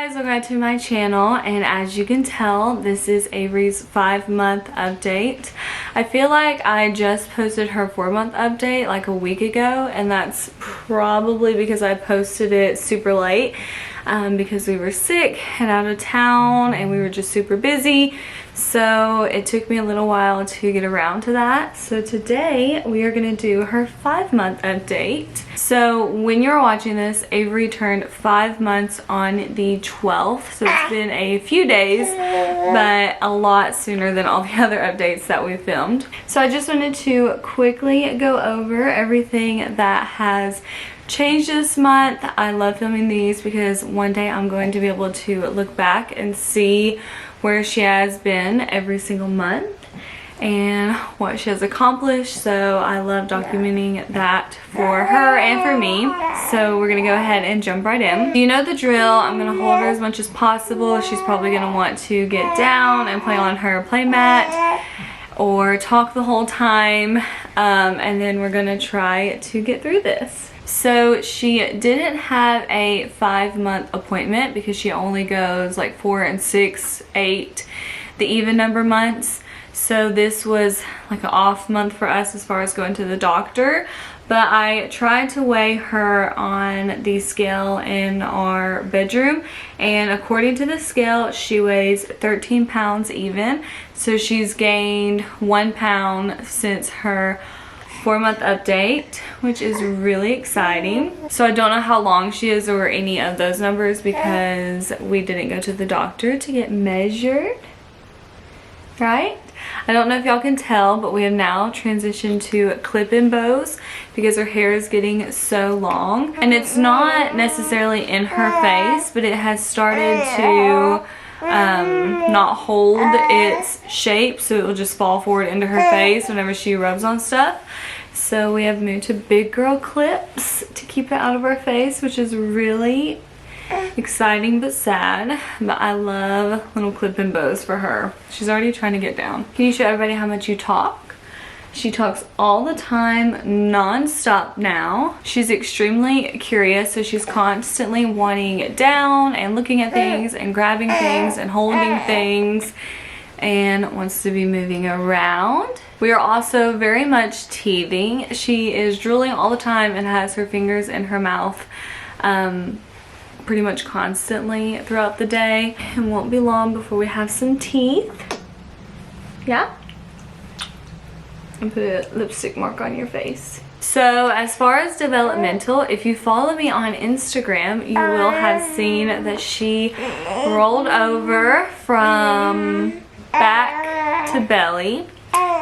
Guys, welcome back to my channel, and as you can tell, this is Avery's 5-month update. I feel like I just posted her 4-month update like a week ago, and that's probably because I posted it super late because we were sick and out of town and we were just super busy. So it took me a little while to get around to that. So today we are going to do her 5-month update. So when you're watching this, Avery turned 5 months on the 12th. So it's been a few days, but a lot sooner than all the other updates that we filmed. So I just wanted to quickly go over everything that has changed this month. I love filming these because one day I'm going to be able to look back and see where she has been every single month and what she has accomplished. So I love documenting that for her and for me. So we're gonna go ahead and jump right in. You know the drill. I'm gonna hold her as much as possible. She's probably gonna want to get down and play on her play mat or talk the whole time, and then we're gonna try to get through this. So she didn't have a 5-month appointment because she only goes like 4 and 6, 8, the even number months. So this was like an off month for us as far as going to the doctor. But I tried to weigh her on the scale in our bedroom, and according to the scale, she weighs 13 pounds even. So she's gained 1 pound since her 4-month update, which is really exciting. So I don't know how long she is or any of those numbers because we didn't go to the doctor to get measured, right? I don't know if y'all can tell, but we have now transitioned to clip-in bows because her hair is getting so long. And it's not necessarily in her face, but it has started to not hold its shape, so it will just fall forward into her face whenever she rubs on stuff. So we have moved to big girl clips to keep it out of our face, which is really exciting but sad. But I love little clip-in bows for her. She's already trying to get down. Can you show everybody how much you talk? She talks all the time, non-stop now. She's extremely curious, so she's constantly wanting down and looking at things and grabbing things and holding things and wants to be moving around. We are also very much teething. She is drooling all the time and has her fingers in her mouth pretty much constantly throughout the day. It won't be long before we have some teeth. Yeah? And put a lipstick mark on your face. So as far as developmental, if you follow me on Instagram, you will have seen that she rolled over from back to belly,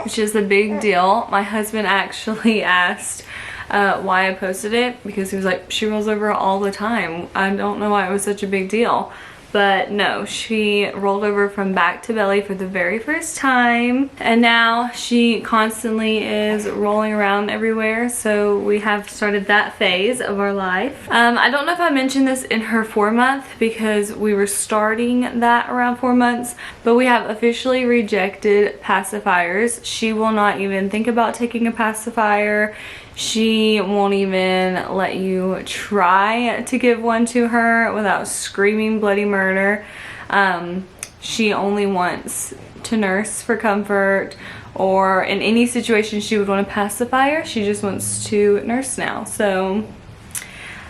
which is a big deal. My husband actually asked why I posted it because he was like, she rolls over all the time. I don't know why it was such a big deal. But no, she rolled over from back to belly for the very first time. And now she constantly is rolling around everywhere. So we have started that phase of our life. I don't know if I mentioned this in her 4-month because we were starting that around 4 months. But we have officially rejected pacifiers. She will not even think about taking a pacifier. She won't even let you try to give one to her without screaming bloody murder. She only wants to nurse for comfort, or in any situation she would want a pacifier. She just wants to nurse now. So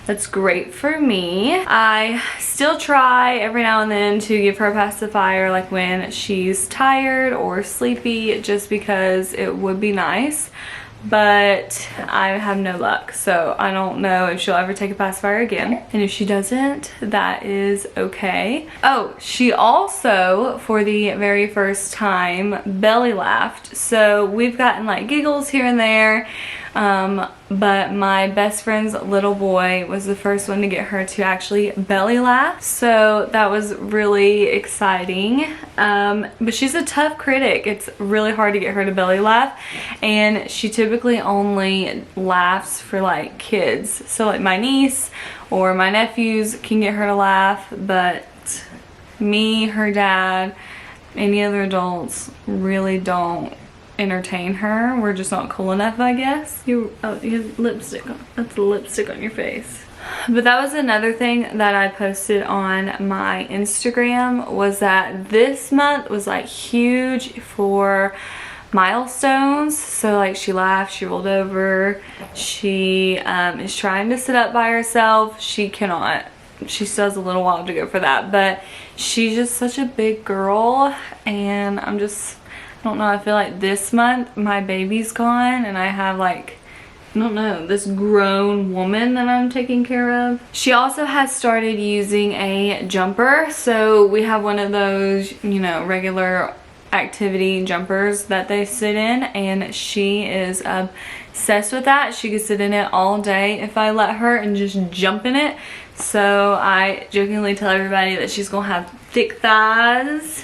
that's great for me. I still try every now and then to give her a pacifier, like when she's tired or sleepy, just because it would be nice. But I have no luck, so I don't know if she'll ever take a pacifier again. And if she doesn't, that is okay. Oh, she also, for the very first time, belly laughed. So we've gotten like giggles here and there, but my best friend's little boy was the first one to get her to actually belly laugh. So that was really exciting. But she's a tough critic. It's really hard to get her to belly laugh, and she typically only laughs for like kids. So like my niece or my nephews can get her to laugh, but me, her dad, any other adults really don't entertain her. We're just not cool enough, I guess. You have lipstick on. That's the lipstick on your face. But that was another thing that I posted on my Instagram, was that this month was like huge for milestones. So like she laughed, she rolled over, she is trying to sit up by herself. She cannot. She still has a little while to go for that, but she's just such a big girl, and I don't know, I feel like this month my baby's gone and I have like, I don't know, this grown woman that I'm taking care of. She also has started using a jumper. So we have one of those, you know, regular activity jumpers that they sit in, and she is obsessed with that. She could sit in it all day if I let her and just jump in it. So I jokingly tell everybody that she's gonna have thick thighs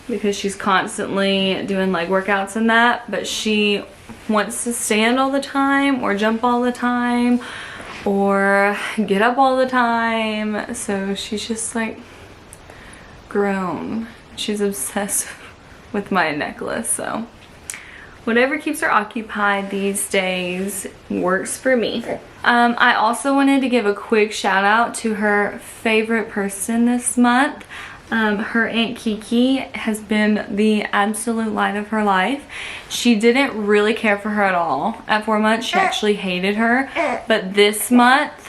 because she's constantly doing like workouts and that, but she wants to stand all the time or jump all the time or get up all the time. So she's just like grown. She's obsessed with my necklace, so whatever keeps her occupied these days works for me. I also wanted to give a quick shout out to her favorite person this month. Her Aunt Kiki has been the absolute light of her life. She didn't really care for her at all. At 4 months, she actually hated her. But this month,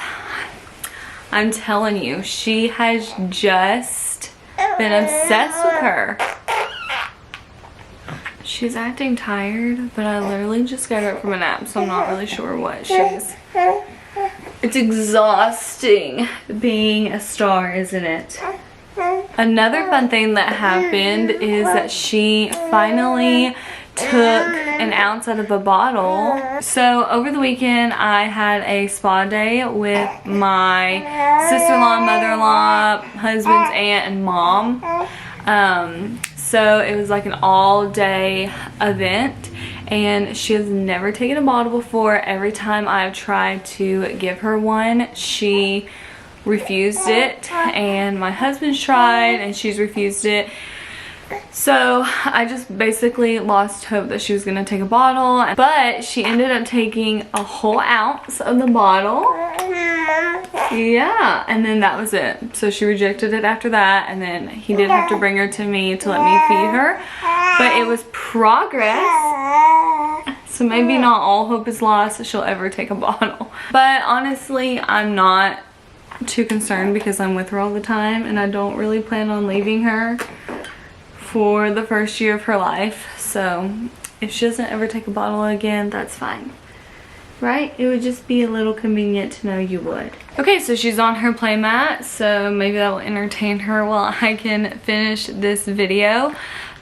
I'm telling you, she has just been obsessed with her. She's acting tired, but I literally just got her up from a nap, so I'm not really sure what she's... It's exhausting being a star, isn't it? Another fun thing that happened is that she finally took an ounce out of a bottle. So over the weekend I had a spa day with my sister-in-law, mother-in-law, husband's aunt, and mom. So it was like an all-day event, and she has never taken a bottle before. Every time I've tried to give her one, she refused it, and my husband's tried and she's refused it. So I just basically lost hope that she was gonna take a bottle, but she ended up taking a whole ounce of the bottle. Yeah, and then that was it. So she rejected it after that, and then he did have to bring her to me to let me feed her, but it was progress. So maybe not all hope is lost that she'll ever take a bottle. But honestly, I'm not too concerned because I'm with her all the time, and I don't really plan on leaving her for the first year of her life. So if she doesn't ever take a bottle again, that's fine, right? It would just be a little convenient to know you would. Okay, so she's on her play mat, so maybe that will entertain her while I can finish this video.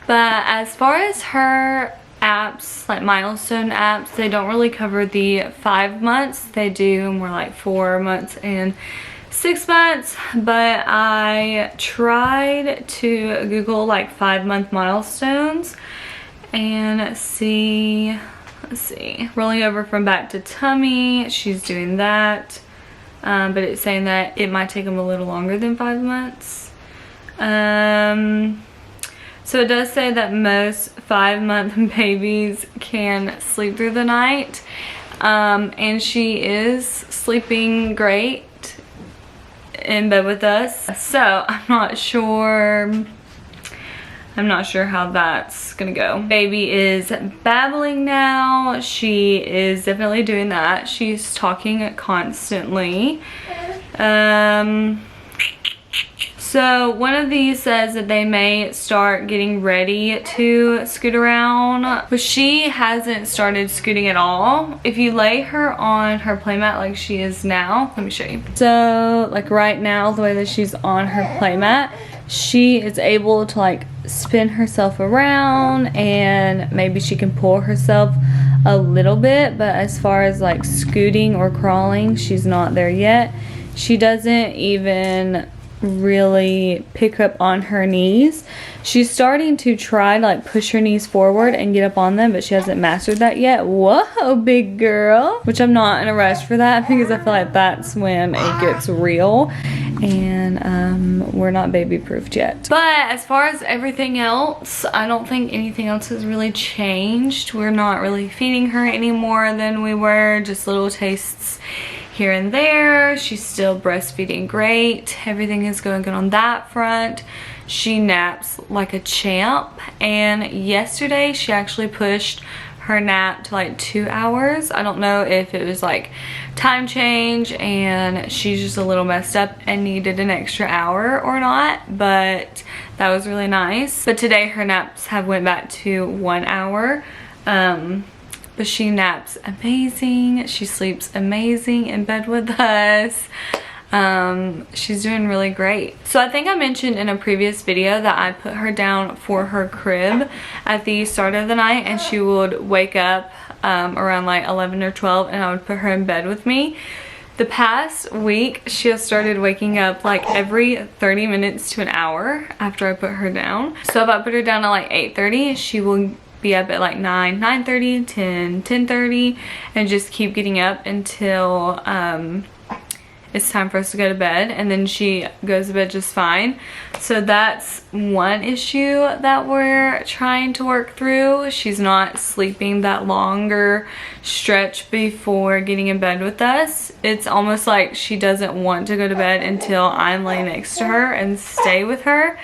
But as far as her apps, like milestone apps, they don't really cover the 5 months. They do more like 4 months and 6 months, but I tried to Google like 5-month milestones and see, let's see, rolling over from back to tummy, she's doing that, but it's saying that it might take them a little longer than 5 months. So it does say that most 5-month babies can sleep through the night, and she is sleeping great in bed with us. So I'm not sure how that's gonna go. Baby is babbling now. She is definitely doing that. She's talking constantly. So one of these says that they may start getting ready to scoot around, but she hasn't started scooting at all. If you lay her on her playmat like she is now, let me show you. So like right now, the way that she's on her playmat, she is able to like spin herself around, and maybe she can pull herself a little bit, but as far as like scooting or crawling, she's not there yet. She doesn't even really pick up on her knees. She's starting to try to like push her knees forward and get up on them, but she hasn't mastered that yet. Whoa, big girl. Which I'm not in a rush for that, because I feel like that's when it gets real, and we're not baby proofed yet. But as far as everything else, I don't think anything else has really changed. We're not really feeding her any more than we were, just little tastes here and there. She's still breastfeeding great. Everything is going good on that front. She naps like a champ, and yesterday she actually pushed her nap to like 2 hours. I don't know if it was like time change and she's just a little messed up and needed an extra hour or not, but that was really nice. But today her naps have went back to 1 hour. But she naps amazing. She sleeps amazing in bed with us. She's doing really great. So I think I mentioned in a previous video that I put her down for her crib at the start of the night, and she would wake up around like 11 or 12, and I would put her in bed with me. The past week she has started waking up like every 30 minutes to an hour after I put her down. So if I put her down at like 8:30, she will be up at like 9, 9:30, 10, 10:30, and just keep getting up until it's time for us to go to bed, and then she goes to bed just fine. So that's one issue that we're trying to work through. She's not sleeping that longer stretch before getting in bed with us. It's almost like she doesn't want to go to bed until I'm laying next to her and stay with her,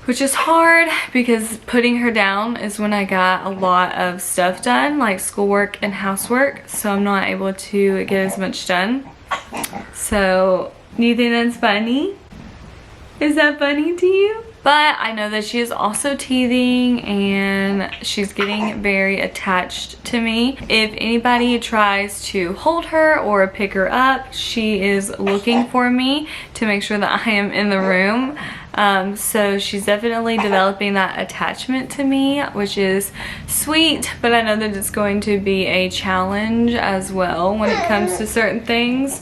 which is hard because putting her down is when I got a lot of stuff done, like schoolwork and housework, so I'm not able to get as much done. So, do you think that's funny? Is that funny to you? But I know that she is also teething and she's getting very attached to me. If anybody tries to hold her or pick her up, she is looking for me to make sure that I am in the room. So she's definitely developing that attachment to me, which is sweet, but I know that it's going to be a challenge as well when it comes to certain things.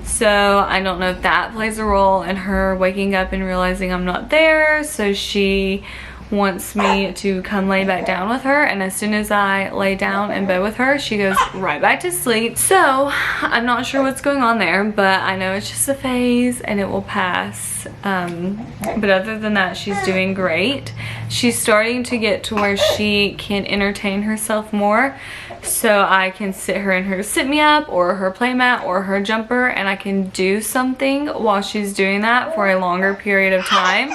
So I don't know if that plays a role in her waking up and realizing I'm not there. So she wants me to come lay back down with her, and as soon as I lay down in bed with her, she goes right back to sleep. So I'm not sure what's going on there, but I know it's just a phase and it will pass. But other than that, she's doing great. She's starting to get to where she can entertain herself more, so I can sit her in her sit me up or her play mat or her jumper, and I can do something while she's doing that for a longer period of time.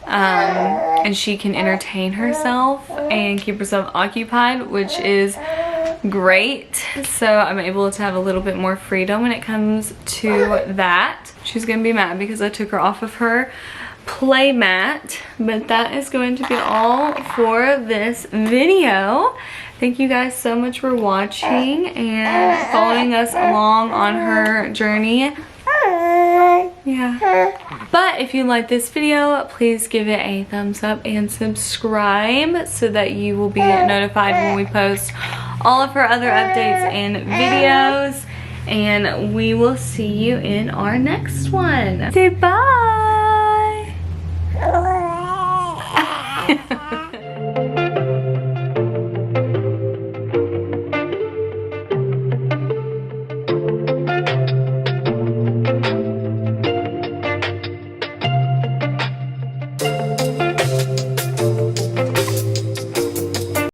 And she can entertain herself and keep herself occupied, which is great. So I'm able to have a little bit more freedom when it comes to that. She's gonna be mad because I took her off of her play mat, but that is going to be all for this video. Thank you guys so much for watching and following us along on her journey. Yeah. But if you like this video, please give it a thumbs up and subscribe so that you will be notified when we post all of our other updates and videos. And we will see you in our next one. Say bye.